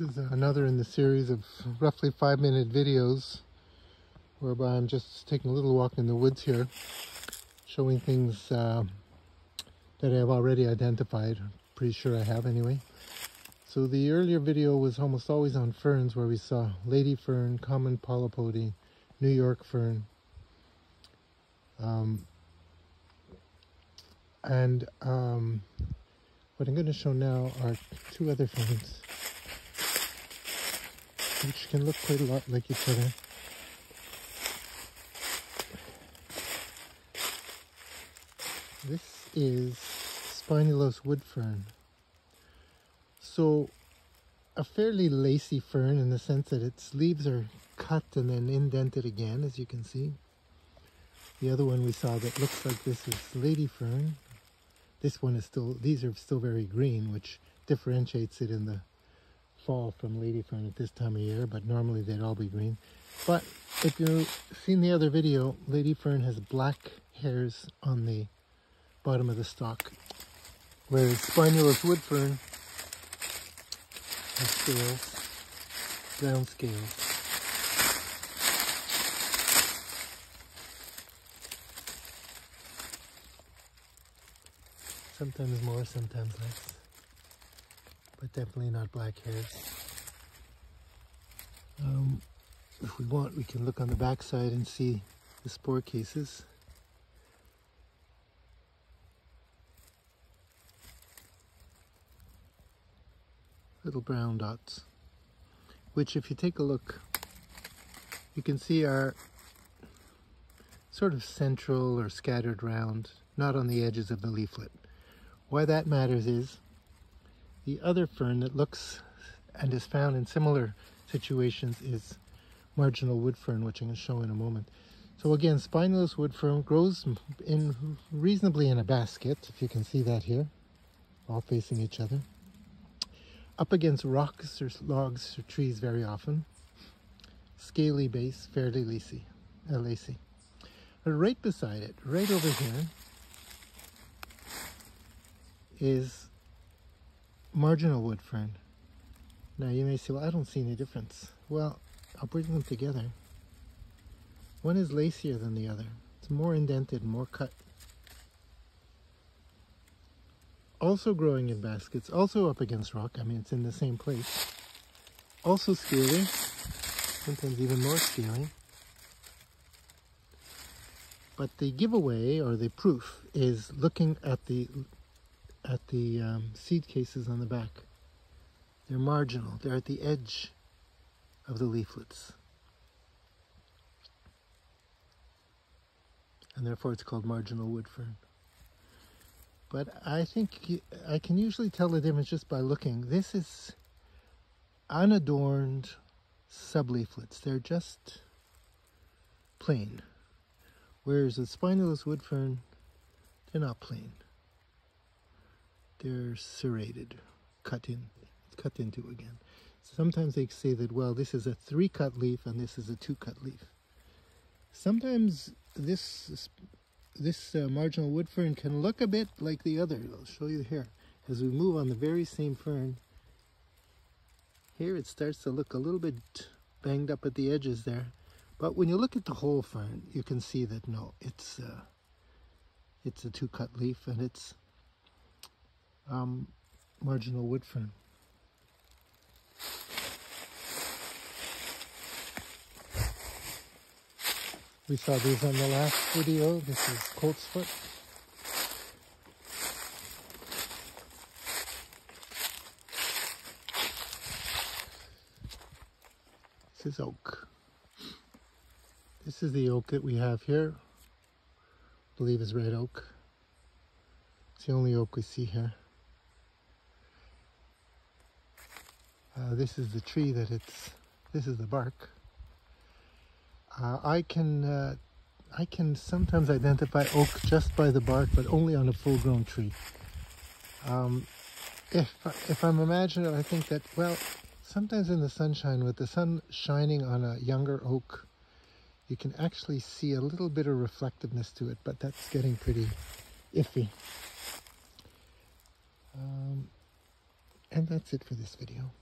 This is another in the series of roughly 5-minute videos whereby I'm just taking a little walk in the woods here, showing things that I have already identified. Pretty sure I have anyway. So the earlier video was almost always on ferns, where we saw lady fern, common polypody, New York fern. What I'm going to show now are two other ferns, which can look quite a lot like each other. This is Spinulose wood fern. So a fairly lacy fern in the sense that its leaves are cut and then indented again, as you can see. The other one we saw that looks like this is lady fern. This one is still, these are still very green, which differentiates it in the fall from lady fern at this time of year, but normally they'd all be green. But if you've seen the other video, lady fern has black hairs on the bottom of the stalk, whereas Spinulose wood fern has scales, brown scales. Sometimes more, sometimes less, but definitely not black hairs. If we want, we can look on the back side and see the spore cases. Little brown dots, which if you take a look, you can see are sort of central or scattered round, not on the edges of the leaflet. Why that matters is the other fern that looks and is found in similar situations is marginal wood fern, which I'm going to show in a moment. So again, Spinulose wood fern grows reasonably in a basket, if you can see that here, all facing each other. Up against rocks or logs or trees very often. Scaly base, fairly lacy. But right beside it, right over here, is marginal wood fern. Now you may say, well, I don't see any difference. Well, I'll bring them together. One is lacier than the other. It's more indented, more cut. Also growing in baskets, also up against rock. I mean, it's in the same place. Also scaly, sometimes even more scaly. But the giveaway, or the proof, is looking at the seed cases on the back. They're marginal. They're at the edge of the leaflets. And therefore it's called marginal wood fern. But I think I can usually tell the difference just by looking. This is unadorned subleaflets. They're just plain. Whereas the Spinulose wood fern, they're not plain. They're serrated, cut into again. Sometimes they say that, well, this is a 3-cut leaf and this is a 2-cut leaf. Sometimes this marginal wood fern can look a bit like the other. I'll show you here. As we move on the very same fern, here it starts to look a little bit banged up at the edges there. But when you look at the whole fern, you can see that no, it's a 2-cut leaf, and it's marginal wood fern. We saw these on the last video. This is coltsfoot. This is oak. This is the oak that we have here. I believe is red oak. It's the only oak we see here. This is the tree that this is the bark. I can sometimes identify oak just by the bark, but only on a full-grown tree. If I'm imaginative, I think that, well, sometimes in the sunshine, with the sun shining on a younger oak, you can actually see a little bit of reflectiveness to it, but that's getting pretty iffy. And that's it for this video.